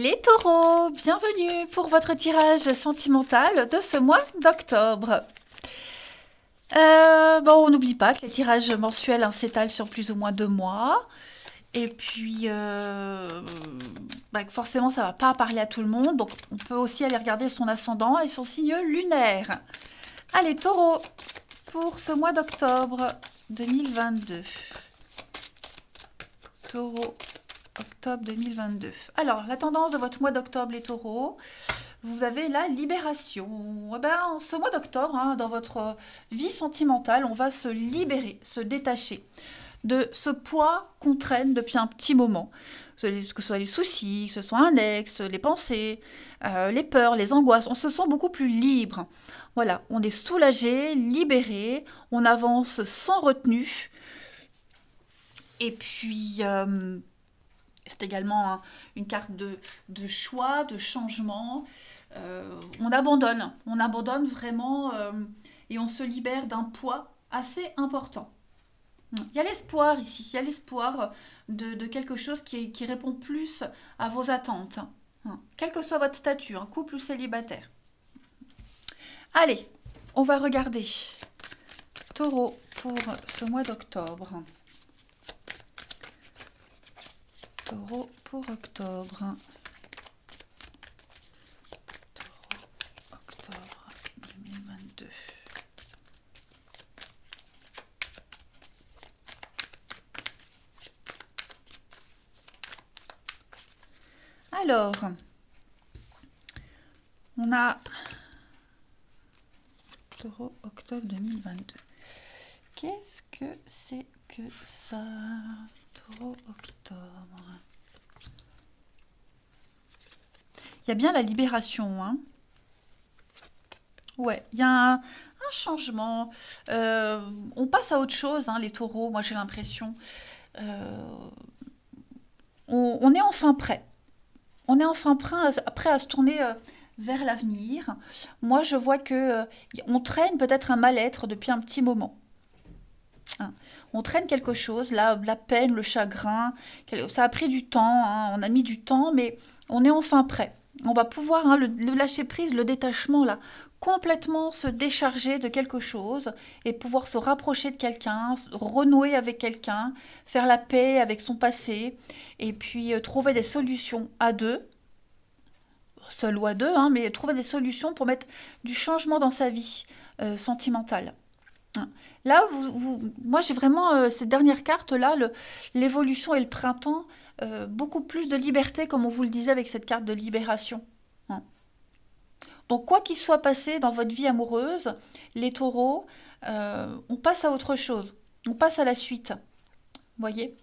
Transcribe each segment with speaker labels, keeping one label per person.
Speaker 1: Les taureaux, bienvenue pour votre tirage sentimental de ce mois d'octobre. On n'oublie pas que les tirages mensuels s'étalent sur plus ou moins 2 mois. Et puis, forcément, ça ne va pas parler à tout le monde. Donc, on peut aussi aller regarder son ascendant et son signe lunaire. Allez, taureau, pour ce mois d'octobre 2022. Taureau, octobre 2022. Alors, la tendance de votre mois d'octobre, les taureaux, vous avez la libération. En ce mois d'octobre, dans votre vie sentimentale, on va se libérer, se détacher de ce poids qu'on traîne depuis un petit moment. Que ce soit les soucis, que ce soit un ex, les pensées, les peurs, les angoisses. On se sent beaucoup plus libre. Voilà, on est soulagé, libéré, on avance sans retenue. Et puis, c'est également une carte de choix, de changement. On abandonne vraiment et on se libère d'un poids assez important. Il y a l'espoir ici, il y a l'espoir de quelque chose qui répond plus à vos attentes. Quel que soit votre statut, couple ou célibataire. Allez, on va regarder. Taureau pour ce mois d'octobre. Taureau pour octobre. Taureau, octobre 2022. Alors, on a Taureau, octobre 2022. Qu'est-ce que c'est que ça? Taureau, octobre. Il y a bien la libération, Ouais, il y a un changement. On passe à autre chose, les taureaux, moi j'ai l'impression. On est enfin prêt. On est enfin prêt à se tourner vers l'avenir. Moi, je vois que on traîne peut-être un mal-être depuis un petit moment. On traîne quelque chose, la peine, le chagrin. Ça a pris du temps, on a mis du temps, mais on est enfin prêt. On va pouvoir le lâcher prise, le détachement, là, complètement se décharger de quelque chose et pouvoir se rapprocher de quelqu'un, renouer avec quelqu'un, faire la paix avec son passé et puis trouver des solutions à deux, seul ou à deux, mais trouver des solutions pour mettre du changement dans sa vie sentimentale. Là, moi j'ai vraiment ces dernières cartes-là, l'évolution et le printemps, beaucoup plus de liberté, comme on vous le disait avec cette carte de libération. Hein. Donc, quoi qu'il soit passé dans votre vie amoureuse, les taureaux, on passe à autre chose. On passe à la suite. Vous voyez?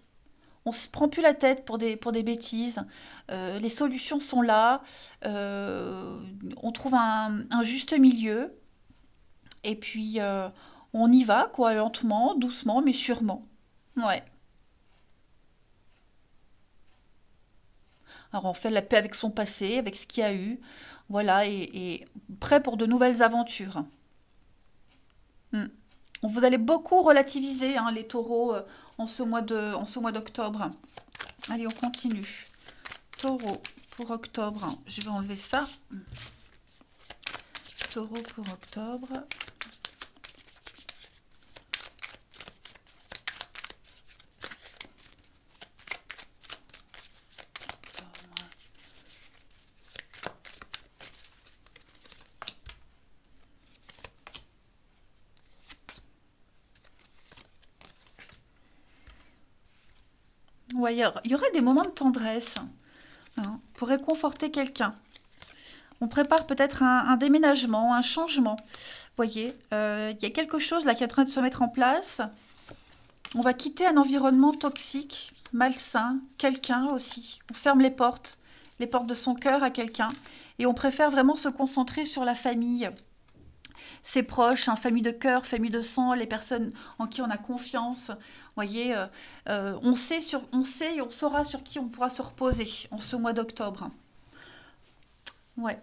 Speaker 1: On ne se prend plus la tête pour des bêtises. Les solutions sont là. On trouve un juste milieu. Et puis, on y va, quoi, lentement, doucement, mais sûrement. Ouais. Alors, on fait la paix avec son passé, avec ce qu'il y a eu. Voilà, et prêt pour de nouvelles aventures. Hmm. Vous allez beaucoup relativiser, les taureaux, en ce mois d'octobre. Allez, on continue. Taureau pour octobre. Je vais enlever ça. Taureau pour octobre. Ouais, il y aura des moments de tendresse pour réconforter quelqu'un. On prépare peut-être un déménagement, un changement. Vous voyez, il y a quelque chose là qui est en train de se mettre en place. On va quitter un environnement toxique, malsain, quelqu'un aussi. On ferme les portes de son cœur à quelqu'un. Et on préfère vraiment se concentrer sur la famille, ses proches, famille de cœur, famille de sang, les personnes en qui on a confiance. Vous voyez, on sait et on saura sur qui on pourra se reposer en ce mois d'octobre. Ouais.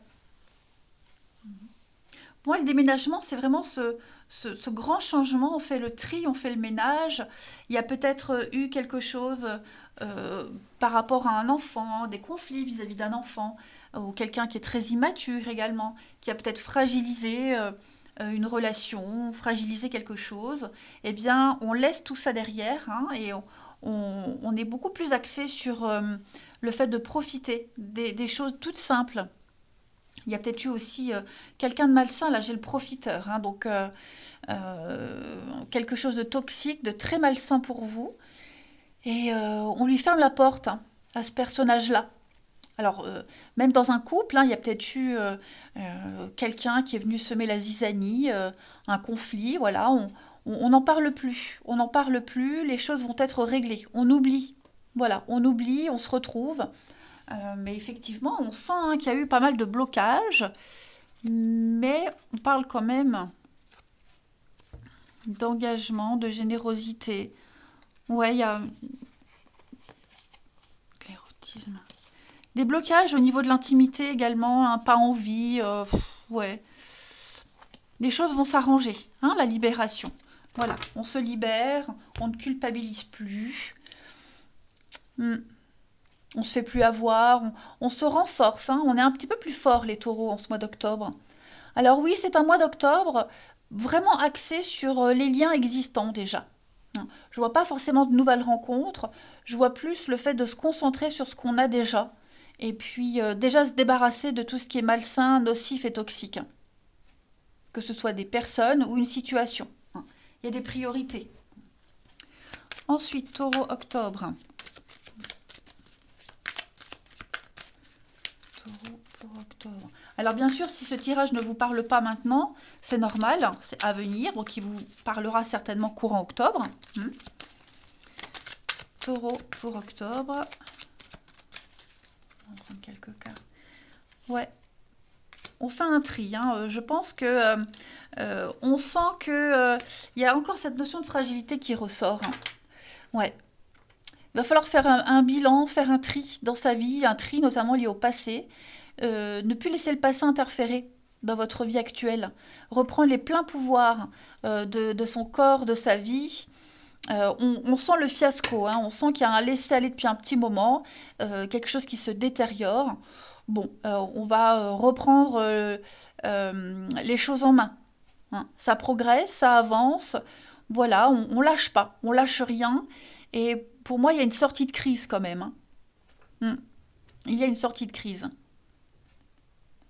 Speaker 1: Moi, le déménagement, c'est vraiment ce grand changement, on fait le tri, on fait le ménage. Il y a peut-être eu quelque chose par rapport à un enfant, des conflits vis-à-vis d'un enfant, ou quelqu'un qui est très immature également, qui a peut-être fragilisé une relation, fragilisé quelque chose. Eh bien, on laisse tout ça derrière, hein, et on est beaucoup plus axé sur le fait de profiter des choses toutes simples. Il y a peut-être eu aussi quelqu'un de malsain, là j'ai le profiteur, hein, donc quelque chose de toxique, de très malsain pour vous. Et on lui ferme la porte, hein, à ce personnage-là. Alors, même dans un couple, hein, il y a peut-être eu quelqu'un qui est venu semer la zizanie, un conflit, voilà, on n'en parle plus. On n'en parle plus, les choses vont être réglées. On oublie. Voilà, on oublie, on se retrouve. Mais effectivement, on sent hein, qu'il y a eu pas mal de blocages, mais on parle quand même d'engagement, de générosité. Ouais, il y a l'érotisme. Des blocages au niveau de l'intimité également, hein, pas envie, ouais. Les choses vont s'arranger, hein, la libération. Voilà, on se libère, on ne culpabilise plus. Hmm. On se fait plus avoir, on se renforce, hein, on est un petit peu plus fort les taureaux en ce mois d'octobre. Alors oui, c'est un mois d'octobre vraiment axé sur les liens existants déjà. Je vois pas forcément de nouvelles rencontres, je vois plus le fait de se concentrer sur ce qu'on a déjà. Et puis déjà se débarrasser de tout ce qui est malsain, nocif et toxique. Que ce soit des personnes ou une situation. Il y a des priorités. Ensuite, taureau, octobre. Taureau pour octobre. Alors bien sûr, si ce tirage ne vous parle pas maintenant, c'est normal, c'est à venir, donc il vous parlera certainement courant octobre. Taureau pour octobre. On va prendre quelques cartes. Ouais, on fait un tri. Hein. Je pense que on sent que il y a encore cette notion de fragilité qui ressort. Hein. Ouais. Il va falloir faire un bilan, faire un tri dans sa vie, un tri notamment lié au passé. Ne plus laisser le passé interférer dans votre vie actuelle. Reprendre les pleins pouvoirs de son corps, de sa vie. On sent le fiasco, hein, on sent qu'il y a un laisser-aller depuis un petit moment, quelque chose qui se détériore. Bon, on va reprendre les choses en main. Hein. Ça progresse, ça avance. Voilà, on lâche pas, on lâche rien. Et pour moi, il y a une sortie de crise quand même. Hein. Il y a une sortie de crise.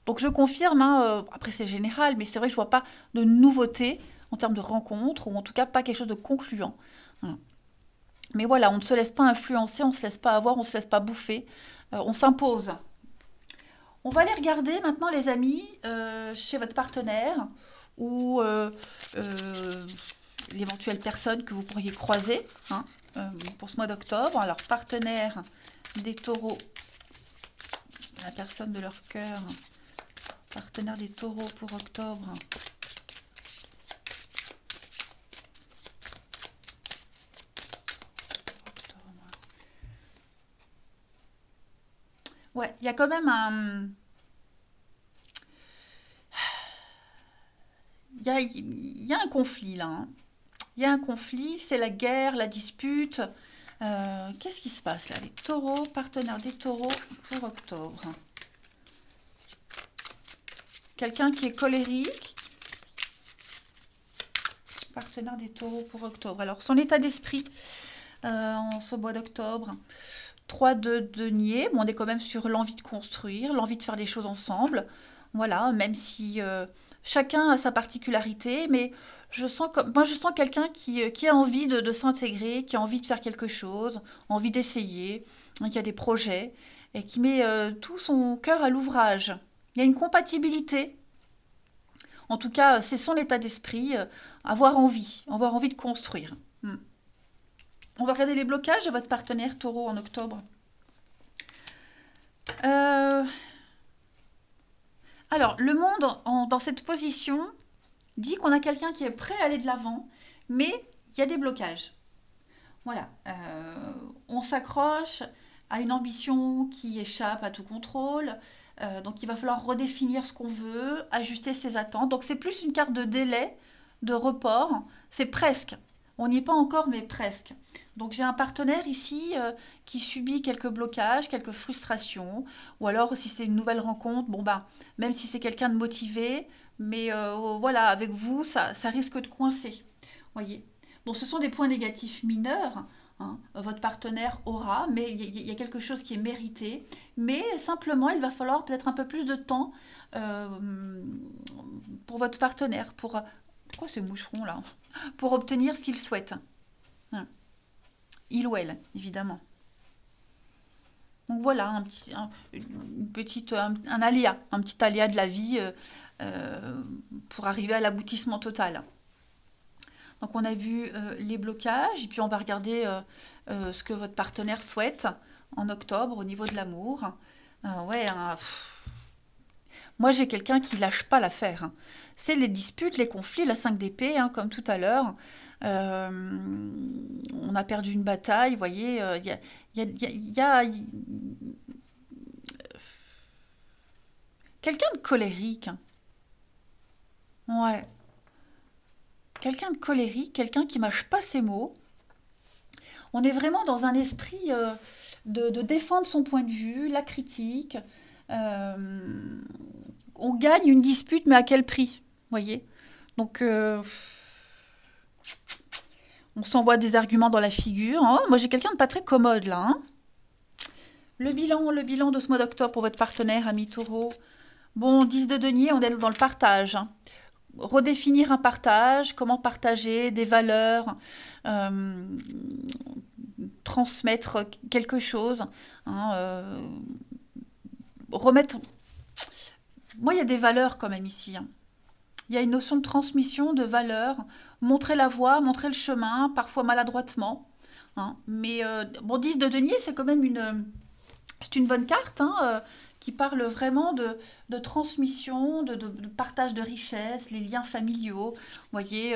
Speaker 1: Donc je confirme, hein, après c'est général, mais c'est vrai que je vois pas de nouveauté en termes de rencontres, ou en tout cas pas quelque chose de concluant. Voilà. Mais voilà, on ne se laisse pas influencer, on ne se laisse pas avoir, on ne se laisse pas bouffer, on s'impose. On va aller regarder maintenant les amis chez votre partenaire ou l'éventuelle personne que vous pourriez croiser hein, pour ce mois d'octobre. Alors partenaire des taureaux, la personne de leur cœur, partenaire des taureaux pour octobre. Ouais, il y a quand même un... Il y a un conflit là. Hein. Il y a un conflit, c'est la guerre, la dispute. Qu'est-ce qui se passe là? Les taureaux, partenaire des taureaux pour octobre. Quelqu'un qui est colérique. Partenaire des taureaux pour octobre. Alors, son état d'esprit en ce mois d'octobre. 3 de denier. Bon, on est quand même sur l'envie de construire, l'envie de faire des choses ensemble. Voilà, même si chacun a sa particularité, mais moi je sens quelqu'un qui a envie de s'intégrer, qui a envie de faire quelque chose, envie d'essayer, hein, qui a des projets, et qui met tout son cœur à l'ouvrage. Il y a une compatibilité. En tout cas, c'est son état d'esprit, avoir envie de construire. On va regarder les blocages de votre partenaire taureau en octobre. Alors, le monde dans cette position dit qu'on a quelqu'un qui est prêt à aller de l'avant, mais il y a des blocages. Voilà, on s'accroche à une ambition qui échappe à tout contrôle, donc il va falloir redéfinir ce qu'on veut, ajuster ses attentes. Donc c'est plus une carte de délai de report. C'est presque. On n'y est pas encore, mais presque. Donc j'ai un partenaire ici qui subit quelques blocages, quelques frustrations, ou alors si c'est une nouvelle rencontre, bon ben, même si c'est quelqu'un de motivé, mais voilà, avec vous, ça risque de coincer. Voyez. Bon, ce sont des points négatifs mineurs, hein, votre partenaire aura, mais il y a quelque chose qui est mérité. Mais simplement, il va falloir peut-être un peu plus de temps euh, pour votre partenaire, pour... Pourquoi ce moucheron là? Pour obtenir ce qu'il souhaite. Hein. Il ou elle, évidemment. Donc voilà, une petite, un aléa, un petit aléa de la vie pour arriver à l'aboutissement total. Donc on a vu les blocages, et puis on va regarder ce que votre partenaire souhaite en octobre au niveau de l'amour. Ouais, hein, moi j'ai quelqu'un qui lâche pas l'affaire. Hein. C'est les disputes, les conflits, la 5 d'épée, hein, comme tout à l'heure. On a perdu une bataille, vous voyez, il y a, il y a- il y a- il y a quelqu'un de colérique. Hein. Ouais, quelqu'un de colérique, quelqu'un qui mâche pas ses mots. On est vraiment dans un esprit de défendre son point de vue, la critique. Euh, on gagne une dispute, mais à quel prix? Voyez? Donc, on s'envoie des arguments dans la figure. Oh, moi, j'ai quelqu'un de pas très commode là. Hein. Le bilan de ce mois d'octobre pour votre partenaire, ami taureau. Bon, 10 de denier, on est dans le partage. Hein. Redéfinir un partage, comment partager des valeurs, euh, transmettre quelque chose, hein, remettre... Moi, il y a des valeurs quand même ici. Hein. Il y a une notion de transmission, de valeurs, montrer la voie, montrer le chemin, parfois maladroitement. Hein. Mais bon, 10 de denier, c'est quand même c'est une bonne carte hein, qui parle vraiment de transmission, de partage de richesses, les liens familiaux. Vous voyez,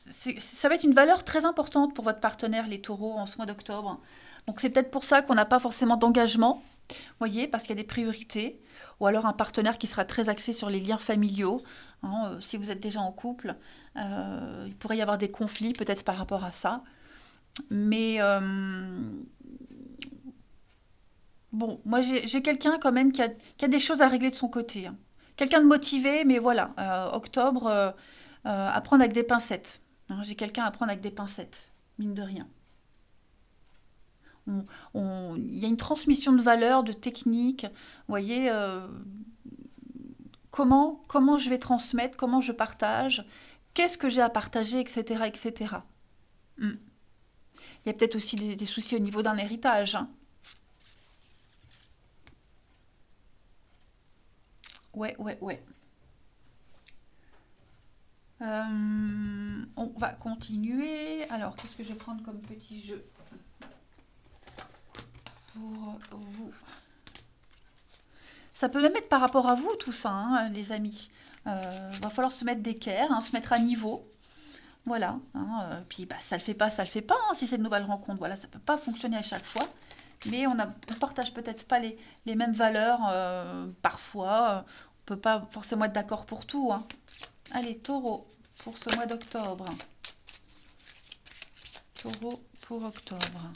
Speaker 1: ça va être une valeur très importante pour votre partenaire, les taureaux, en ce mois d'octobre. Donc c'est peut-être pour ça qu'on n'a pas forcément d'engagement, vous voyez, parce qu'il y a des priorités. Ou alors un partenaire qui sera très axé sur les liens familiaux. Hein, si vous êtes déjà en couple, il pourrait y avoir des conflits peut-être par rapport à ça. Mais bon, moi j'ai quelqu'un quand même qui a des choses à régler de son côté. Hein. Quelqu'un de motivé, mais voilà, octobre, à prendre avec des pincettes. Hein, j'ai quelqu'un à prendre avec des pincettes, mine de rien. On- il y a une transmission de valeurs, de techniques. Vous voyez, comment je vais transmettre, comment je partage, qu'est-ce que j'ai à partager, etc., etc. Hmm. Il y a peut-être aussi des soucis au niveau d'un héritage. Hein. Ouais, ouais, ouais. On va continuer. Alors, qu'est-ce que je vais prendre comme petit jeu pour vous? Ça peut même être par rapport à vous, tout ça, hein, les amis. Va falloir se mettre d'équerre, hein, se mettre à niveau. Voilà. Hein, puis bah, ça le fait pas, ça le fait pas. Hein, si c'est une nouvelle rencontre, voilà, ça peut pas fonctionner à chaque fois. Mais on partage peut-être pas les mêmes valeurs parfois. On peut pas forcément être d'accord pour tout. Hein. Allez, taureau, pour ce mois d'octobre. Taureau pour octobre.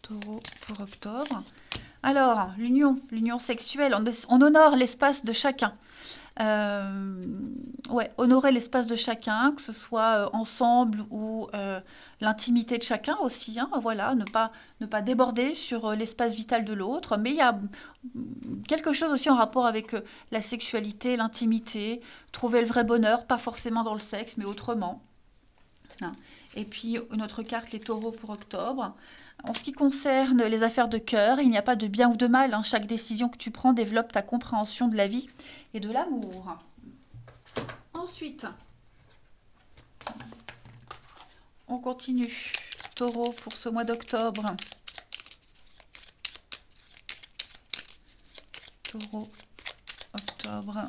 Speaker 1: Taureau pour octobre. Alors, l'union sexuelle, on honore l'espace de chacun. Euh, ouais, honorer l'espace de chacun, que ce soit ensemble ou l'intimité de chacun aussi. Hein, voilà, ne pas déborder sur l'espace vital de l'autre. Mais il y a quelque chose aussi en rapport avec la sexualité, l'intimité, trouver le vrai bonheur, pas forcément dans le sexe, mais autrement. Hein. Et puis une autre carte, les taureaux pour octobre. En ce qui concerne les affaires de cœur, il n'y a pas de bien ou de mal. Hein. Chaque décision que tu prends développe ta compréhension de la vie et de l'amour. Ensuite, on continue. Taureau pour ce mois d'octobre. Taureau, octobre.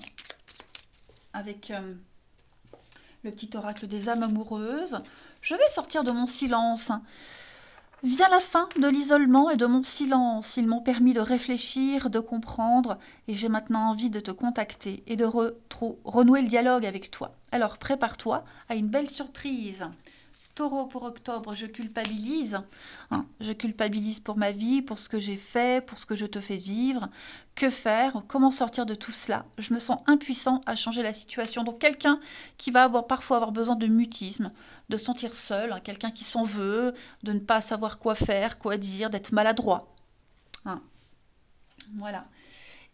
Speaker 1: Avec le petit oracle des âmes amoureuses. Je vais sortir de mon silence. Vient la fin de l'isolement et de mon silence. Ils m'ont permis de réfléchir, de comprendre, et j'ai maintenant envie de te contacter et de renouer le dialogue avec toi. Alors prépare-toi à une belle surprise. Taureau, pour octobre, je culpabilise. Hein, je culpabilise pour ma vie, pour ce que j'ai fait, pour ce que je te fais vivre. Que faire? Comment sortir de tout cela? Je me sens impuissant à changer la situation. Donc quelqu'un qui va parfois avoir besoin de mutisme, de se sentir seul, hein, quelqu'un qui s'en veut, de ne pas savoir quoi faire, quoi dire, d'être maladroit. Hein, voilà.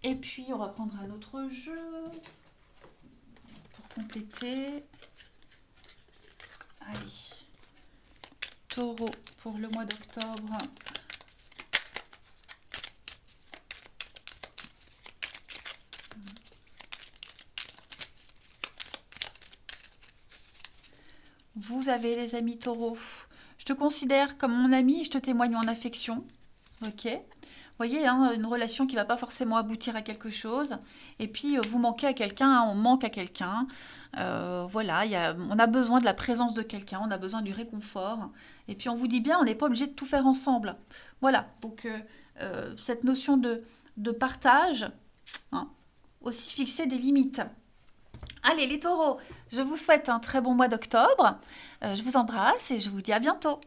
Speaker 1: Et puis on va prendre un autre jeu pour compléter. Allez. Taureau pour le mois d'octobre. Vous avez les amis taureaux. Je te considère comme mon ami et je te témoigne en affection. Ok. Vous voyez, hein, une relation qui ne va pas forcément aboutir à quelque chose. Et puis, vous manquez à quelqu'un, hein, on manque à quelqu'un. Voilà, on a besoin de la présence de quelqu'un, on a besoin du réconfort. Et puis, on vous dit bien, on n'est pas obligé de tout faire ensemble. Voilà, donc cette notion de partage, hein, aussi fixer des limites. Allez, les taureaux, je vous souhaite un très bon mois d'octobre. Je vous embrasse et je vous dis à bientôt.